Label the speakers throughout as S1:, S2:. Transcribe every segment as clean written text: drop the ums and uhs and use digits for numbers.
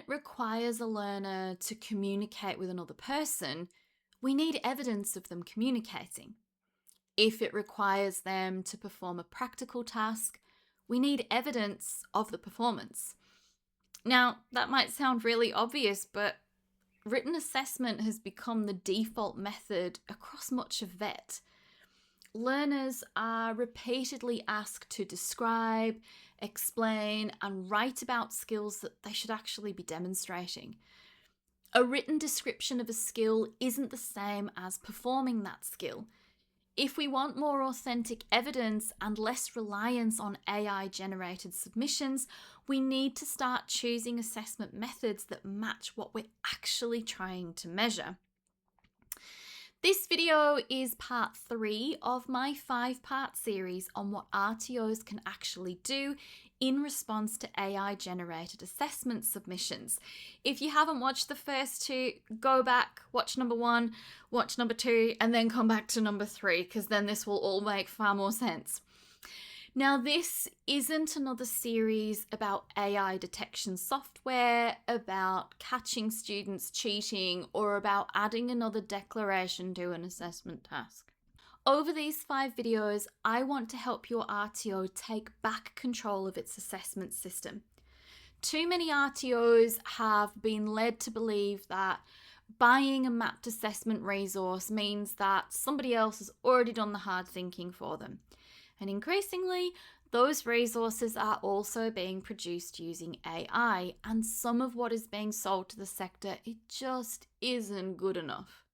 S1: it requires a learner to communicate with another person, we need evidence of them communicating. If it requires them to perform a practical task, we need evidence of the performance. Now, that might sound really obvious, but written assessment has become the default method across much of VET. Learners are repeatedly asked to describe, explain, and write about skills that they should actually be demonstrating. A written description of a skill isn't the same as performing that skill. If we want more authentic evidence and less reliance on AI-generated submissions, we need to start choosing assessment methods that match what we're actually trying to measure. This video is part 3 of my 5-part series on what RTOs can actually do in response to AI-generated assessment submissions. If you haven't watched the first 2, go back, watch number 1, watch number 2, and then come back to number 3, because then this will all make far more sense. Now, this isn't another series about AI detection software, about catching students cheating, or about adding another declaration to an assessment task. Over these 5 videos, I want to help your RTO take back control of its assessment system. Too many RTOs have been led to believe that buying a mapped assessment resource means that somebody else has already done the hard thinking for them. And increasingly, those resources are also being produced using AI, and some of what is being sold to the sector, it just isn't good enough.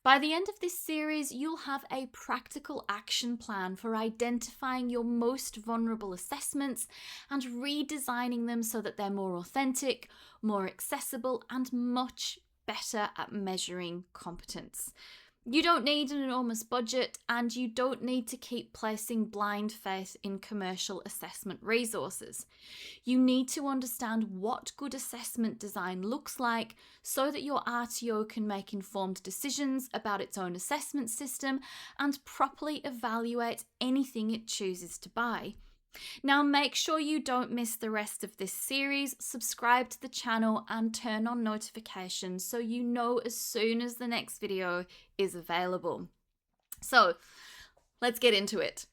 S1: By the end of this series, you'll have a practical action plan for identifying your most vulnerable assessments and redesigning them so that they're more authentic, more accessible, and much better at measuring competence. You don't need an enormous budget, and you don't need to keep placing blind faith in commercial assessment resources. You need to understand what good assessment design looks like so that your RTO can make informed decisions about its own assessment system and properly evaluate anything it chooses to buy. Now, make sure you don't miss the rest of this series, subscribe to the channel and turn on notifications so you know as soon as the next video is available. So, let's get into it.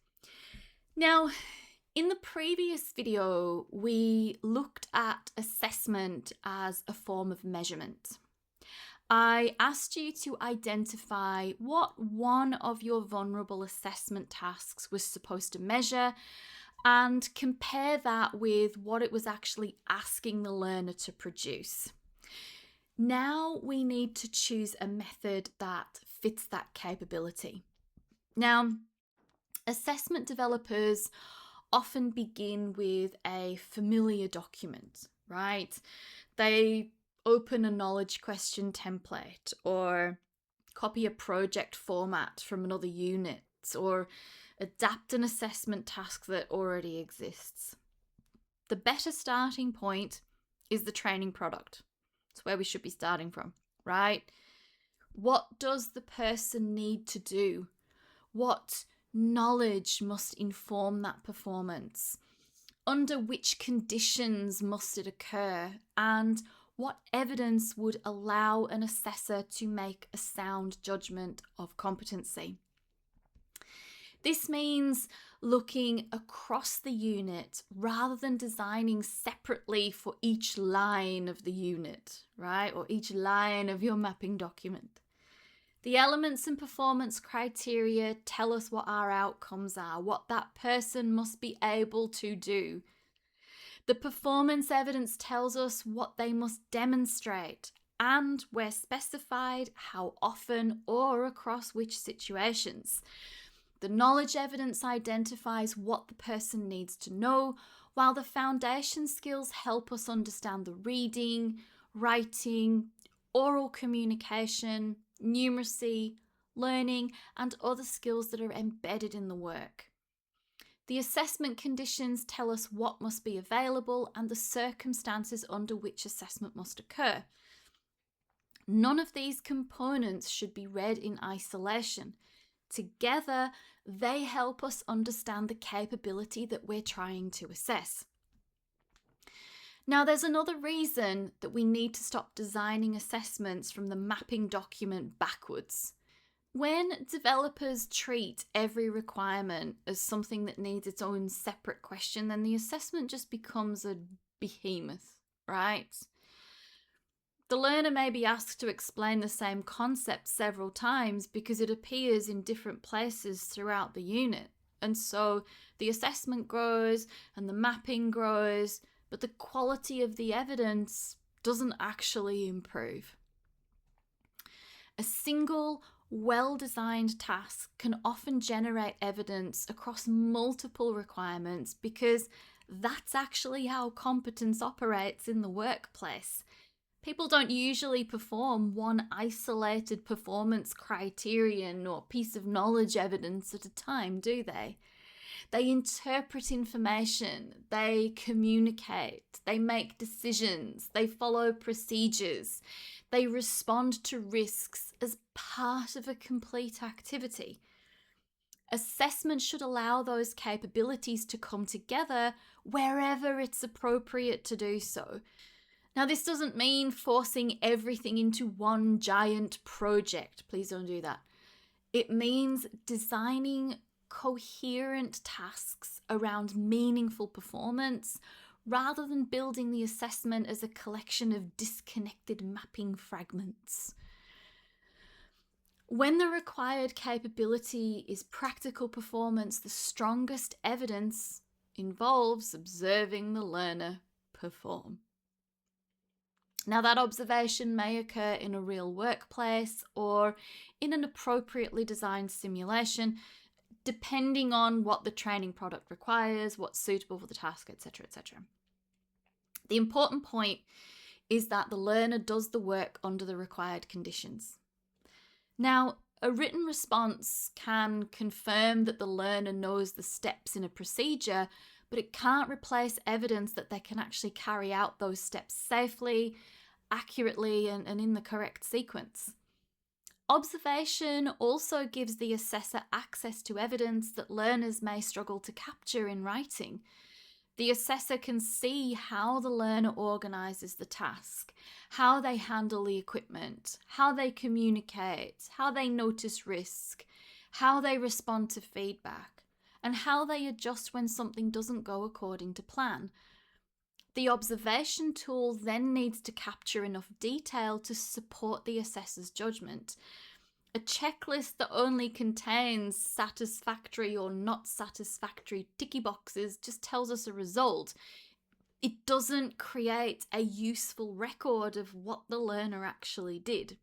S1: Now, in the previous video, we looked at assessment as a form of measurement. I asked you to identify what one of your vulnerable assessment tasks was supposed to measure and compare that with what it was actually asking the learner to produce. Now we need to choose a method that fits that capability. Now, assessment developers often begin with a familiar document, right? They open a knowledge question template or copy a project format from another unit or adapt an assessment task that already exists. The better starting point is the training product. It's where we should be starting from, right? What does the person need to do? What knowledge must inform that performance? Under which conditions must it occur? And what evidence would allow an assessor to make a sound judgment of competency? This means looking across the unit rather than designing separately for each line of the unit, right? Or each line of your mapping document. The elements and performance criteria tell us what our outcomes are, what that person must be able to do. The performance evidence tells us what they must demonstrate and, where specified, how often or across which situations. The knowledge evidence identifies what the person needs to know, while the foundation skills help us understand the reading, writing, oral communication, numeracy, learning, and other skills that are embedded in the work. The assessment conditions tell us what must be available and the circumstances under which assessment must occur. None of these components should be read in isolation. Together, they help us understand the capability that we're trying to assess. Now, there's another reason that we need to stop designing assessments from the mapping document backwards. When developers treat every requirement as something that needs its own separate question, then the assessment just becomes a behemoth, right? The learner may be asked to explain the same concept several times because it appears in different places throughout the unit. And so the assessment grows and the mapping grows, but the quality of the evidence doesn't actually improve. A single, well-designed task can often generate evidence across multiple requirements because that's actually how competence operates in the workplace. People don't usually perform one isolated performance criterion or piece of knowledge evidence at a time, do they? They interpret information, they communicate, they make decisions, they follow procedures, they respond to risks as part of a complete activity. Assessment should allow those capabilities to come together wherever it's appropriate to do so. Now, this doesn't mean forcing everything into one giant project. Please don't do that. It means designing coherent tasks around meaningful performance rather than building the assessment as a collection of disconnected mapping fragments. When the required capability is practical performance, the strongest evidence involves observing the learner perform. Now, that observation may occur in a real workplace or in an appropriately designed simulation, depending on what the training product requires, what's suitable for the task, etc., etc. The important point is that the learner does the work under the required conditions. Now, a written response can confirm that the learner knows the steps in a procedure, but it can't replace evidence that they can actually carry out those steps safely, accurately, and in the correct sequence. Observation also gives the assessor access to evidence that learners may struggle to capture in writing. The assessor can see how the learner organises the task, how they handle the equipment, how they communicate, how they notice risk, how they respond to feedback, and how they adjust when something doesn't go according to plan. The observation tool then needs to capture enough detail to support the assessor's judgment. A checklist that only contains satisfactory or not satisfactory ticky boxes just tells us a result. It doesn't create a useful record of what the learner actually did.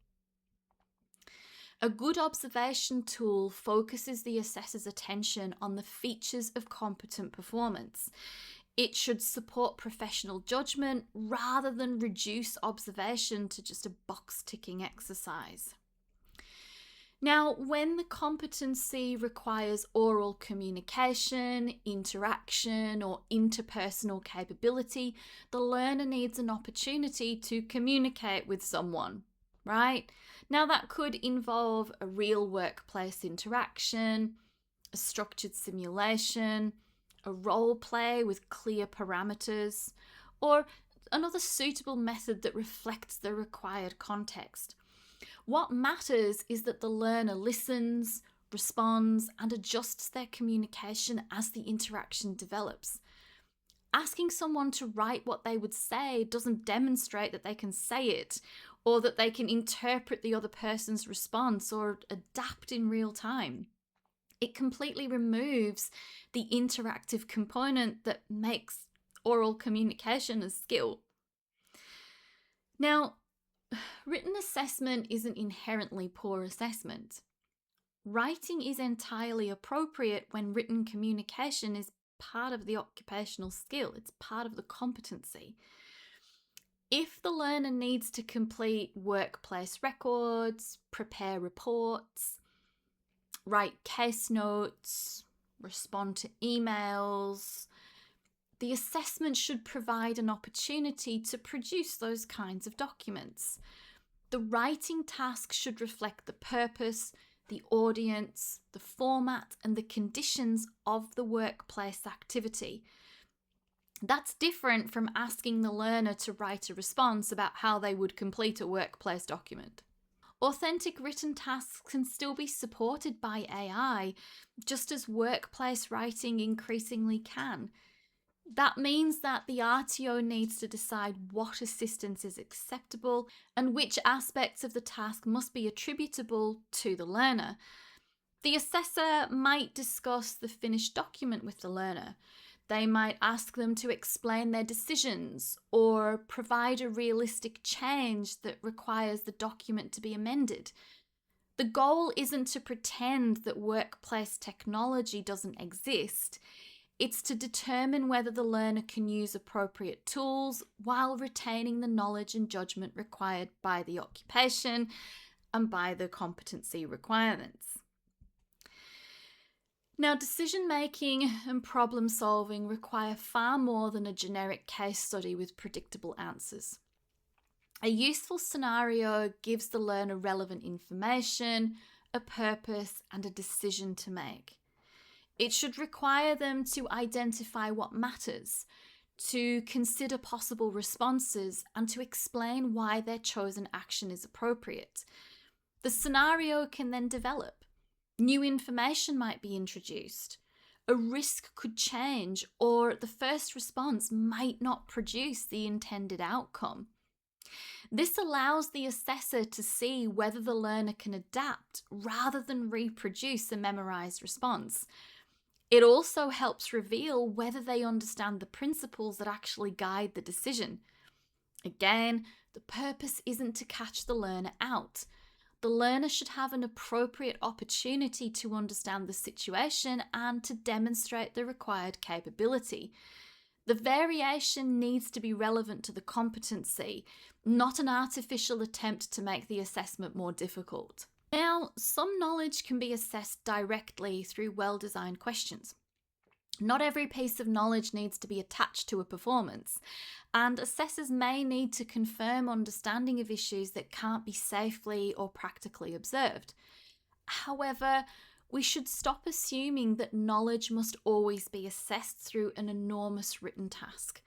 S1: A good observation tool focuses the assessor's attention on the features of competent performance. It should support professional judgment rather than reduce observation to just a box-ticking exercise. Now, when the competency requires oral communication, interaction, or interpersonal capability, the learner needs an opportunity to communicate with someone, right? Now, that could involve a real workplace interaction, a structured simulation, a role play with clear parameters, or another suitable method that reflects the required context. What matters is that the learner listens, responds, and adjusts their communication as the interaction develops. Asking someone to write what they would say doesn't demonstrate that they can say it, or that they can interpret the other person's response or adapt in real time. It completely removes the interactive component that makes oral communication a skill. Now, written assessment isn't inherently poor assessment. Writing is entirely appropriate when written communication is part of the occupational skill, it's part of the competency. If the learner needs to complete workplace records, prepare reports, write case notes, respond to emails, the assessment should provide an opportunity to produce those kinds of documents. The writing task should reflect the purpose, the audience, the format, and the conditions of the workplace activity. That's different from asking the learner to write a response about how they would complete a workplace document. Authentic written tasks can still be supported by AI, just as workplace writing increasingly can. That means that the RTO needs to decide what assistance is acceptable and which aspects of the task must be attributable to the learner. The assessor might discuss the finished document with the learner. They might ask them to explain their decisions or provide a realistic change that requires the document to be amended. The goal isn't to pretend that workplace technology doesn't exist. It's to determine whether the learner can use appropriate tools while retaining the knowledge and judgment required by the occupation and by the competency requirements. Now, decision making and problem solving require far more than a generic case study with predictable answers. A useful scenario gives the learner relevant information, a purpose, and a decision to make. It should require them to identify what matters, to consider possible responses, and to explain why their chosen action is appropriate. The scenario can then develop. New information might be introduced. A risk could change, or the first response might not produce the intended outcome. This allows the assessor to see whether the learner can adapt rather than reproduce a memorized response. It also helps reveal whether they understand the principles that actually guide the decision. Again, the purpose isn't to catch the learner out. The learner should have an appropriate opportunity to understand the situation and to demonstrate the required capability. The variation needs to be relevant to the competency, not an artificial attempt to make the assessment more difficult. Now, some knowledge can be assessed directly through well-designed questions. Not every piece of knowledge needs to be attached to a performance, and assessors may need to confirm understanding of issues that can't be safely or practically observed. However, we should stop assuming that knowledge must always be assessed through an enormous written task.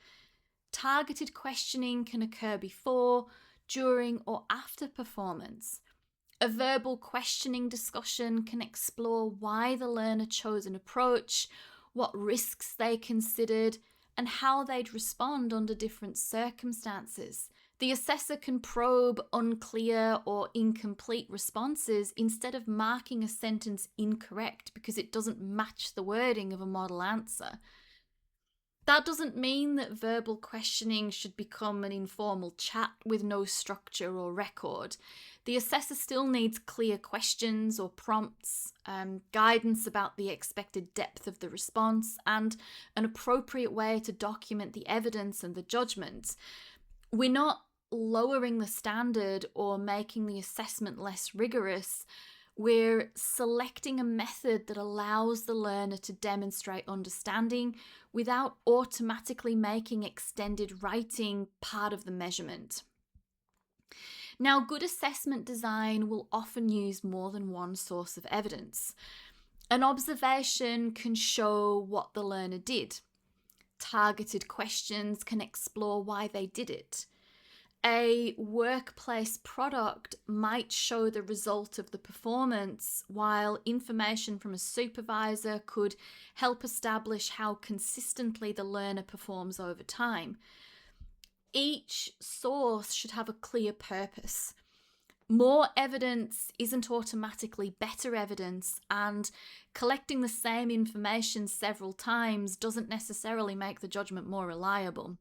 S1: Targeted questioning can occur before, during, or after performance. A verbal questioning discussion can explore why the learner chose an approach, what risks they considered, and how they'd respond under different circumstances. The assessor can probe unclear or incomplete responses instead of marking a sentence incorrect because it doesn't match the wording of a model answer. That doesn't mean that verbal questioning should become an informal chat with no structure or record. The assessor still needs clear questions or prompts, guidance about the expected depth of the response, and an appropriate way to document the evidence and the judgment. We're not lowering the standard or making the assessment less rigorous. We're selecting a method that allows the learner to demonstrate understanding without automatically making extended writing part of the measurement. Now, good assessment design will often use more than one source of evidence. An observation can show what the learner did. Targeted questions can explore why they did it. A workplace product might show the result of the performance, while information from a supervisor could help establish how consistently the learner performs over time. Each source should have a clear purpose. More evidence isn't automatically better evidence, and collecting the same information several times doesn't necessarily make the judgment more reliable.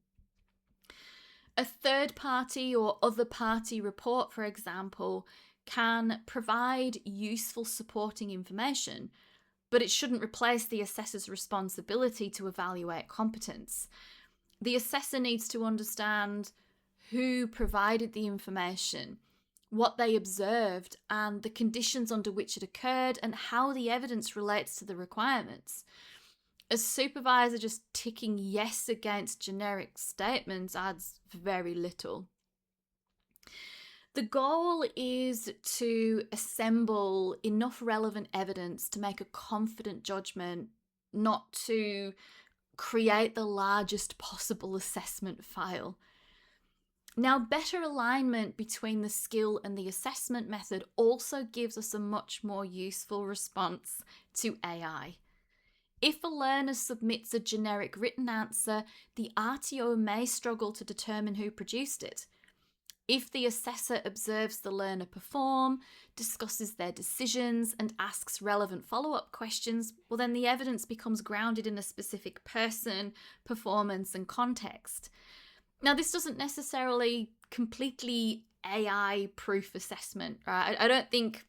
S1: A third party or other party report, for example, can provide useful supporting information, but it shouldn't replace the assessor's responsibility to evaluate competence. The assessor needs to understand who provided the information, what they observed, and the conditions under which it occurred, and how the evidence relates to the requirements. A supervisor just ticking yes against generic statements adds very little. The goal is to assemble enough relevant evidence to make a confident judgment, not to create the largest possible assessment file. Now, better alignment between the skill and the assessment method also gives us a much more useful response to AI. If a learner submits a generic written answer, the RTO may struggle to determine who produced it. If the assessor observes the learner perform, discusses their decisions, and asks relevant follow-up questions, well, then the evidence becomes grounded in a specific person, performance, and context. Now, this doesn't necessarily completely AI-proof assessment, right? I don't think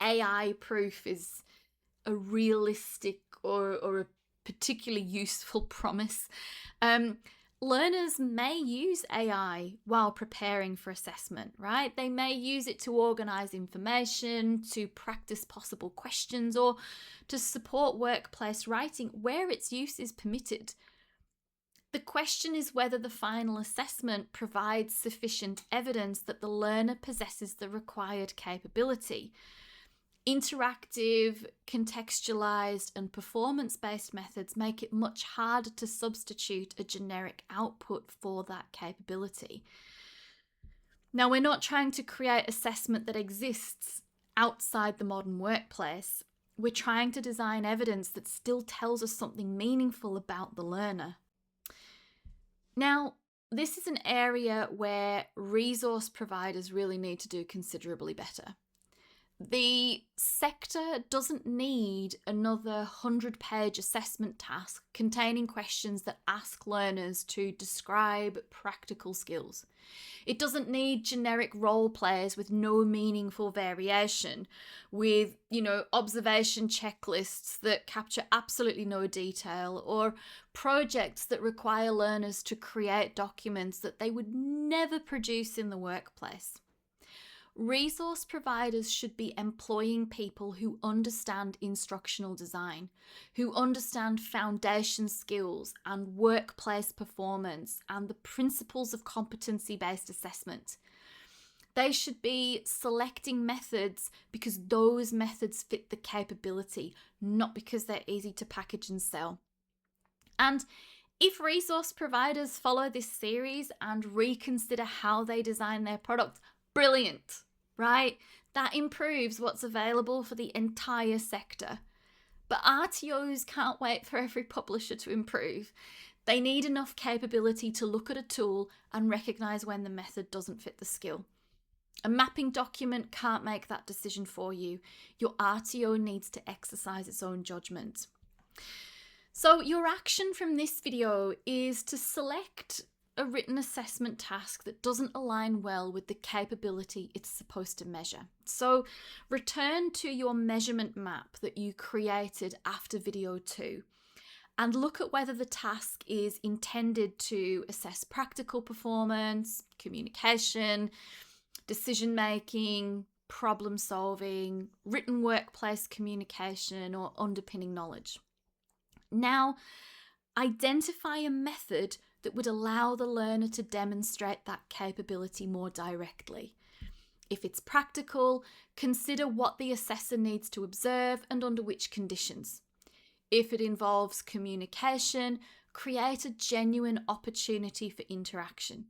S1: AI-proof is a realistic or a particularly useful promise. Learners may use AI while preparing for assessment, right? They may use it to organize information, to practice possible questions, or to support workplace writing where its use is permitted. The question is whether the final assessment provides sufficient evidence that the learner possesses the required capability. Interactive, contextualized, and performance-based methods make it much harder to substitute a generic output for that capability. Now, we're not trying to create assessment that exists outside the modern workplace. We're trying to design evidence that still tells us something meaningful about the learner. Now, this is an area where resource providers really need to do considerably better. The sector doesn't need another 100-page assessment task containing questions that ask learners to describe practical skills. It doesn't need generic role plays with no meaningful variation, with, observation checklists that capture absolutely no detail, or projects that require learners to create documents that they would never produce in the workplace. Resource providers should be employing people who understand instructional design, who understand foundation skills and workplace performance and the principles of competency-based assessment. They should be selecting methods because those methods fit the capability, not because they're easy to package and sell. And if resource providers follow this series and reconsider how they design their products, brilliant, right? That improves what's available for the entire sector. But RTOs can't wait for every publisher to improve. They need enough capability to look at a tool and recognize when the method doesn't fit the skill. A mapping document can't make that decision for you. Your RTO needs to exercise its own judgment. So your action from this video is to select a written assessment task that doesn't align well with the capability it's supposed to measure. So return to your measurement map that you created after video 2 and look at whether the task is intended to assess practical performance, communication, decision making, problem solving, written workplace communication, or underpinning knowledge. Now, identify a method that would allow the learner to demonstrate that capability more directly. If it's practical, consider what the assessor needs to observe and under which conditions. If it involves communication, create a genuine opportunity for interaction.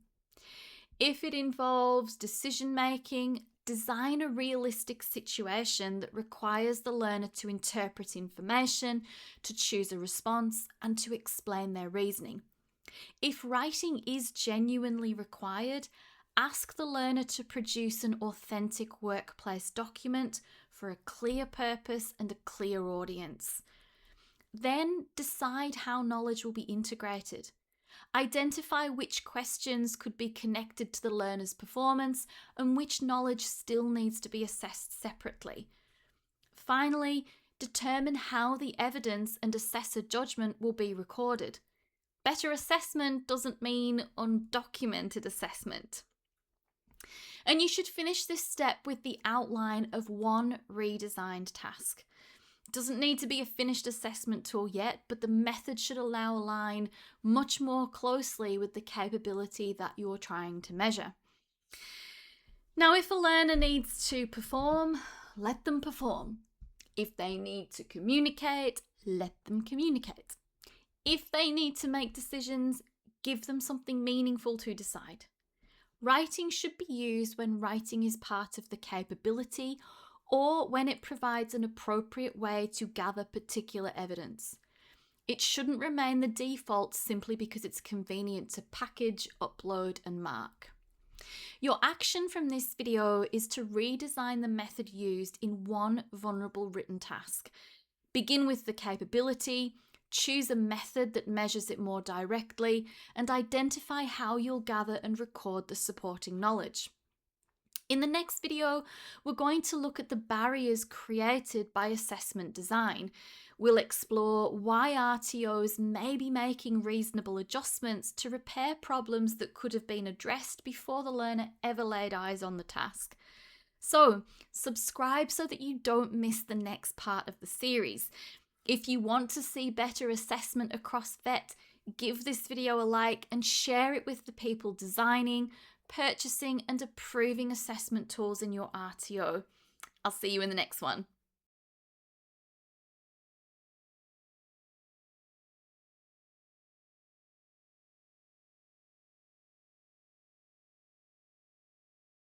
S1: If it involves decision-making, design a realistic situation that requires the learner to interpret information, to choose a response, and to explain their reasoning. If writing is genuinely required, ask the learner to produce an authentic workplace document for a clear purpose and a clear audience. Then decide how knowledge will be integrated. Identify which questions could be connected to the learner's performance and which knowledge still needs to be assessed separately. Finally, determine how the evidence and assessor judgment will be recorded. Better assessment doesn't mean undocumented assessment. And you should finish this step with the outline of one redesigned task. It doesn't need to be a finished assessment tool yet, but the method should align much more closely with the capability that you're trying to measure. Now, if a learner needs to perform, let them perform. If they need to communicate, let them communicate. If they need to make decisions, give them something meaningful to decide. Writing should be used when writing is part of the capability or when it provides an appropriate way to gather particular evidence. It shouldn't remain the default simply because it's convenient to package, upload, and mark. Your action from this video is to redesign the method used in one vulnerable written task. Begin with the capability, choose a method that measures it more directly, and identify how you'll gather and record the supporting knowledge. In the next video, we're going to look at the barriers created by assessment design. We'll explore why RTOs may be making reasonable adjustments to repair problems that could have been addressed before the learner ever laid eyes on the task. So, subscribe so that you don't miss the next part of the series. If you want to see better assessment across VET, give this video a like and share it with the people designing, purchasing, and approving assessment tools in your RTO. I'll see you in the next one.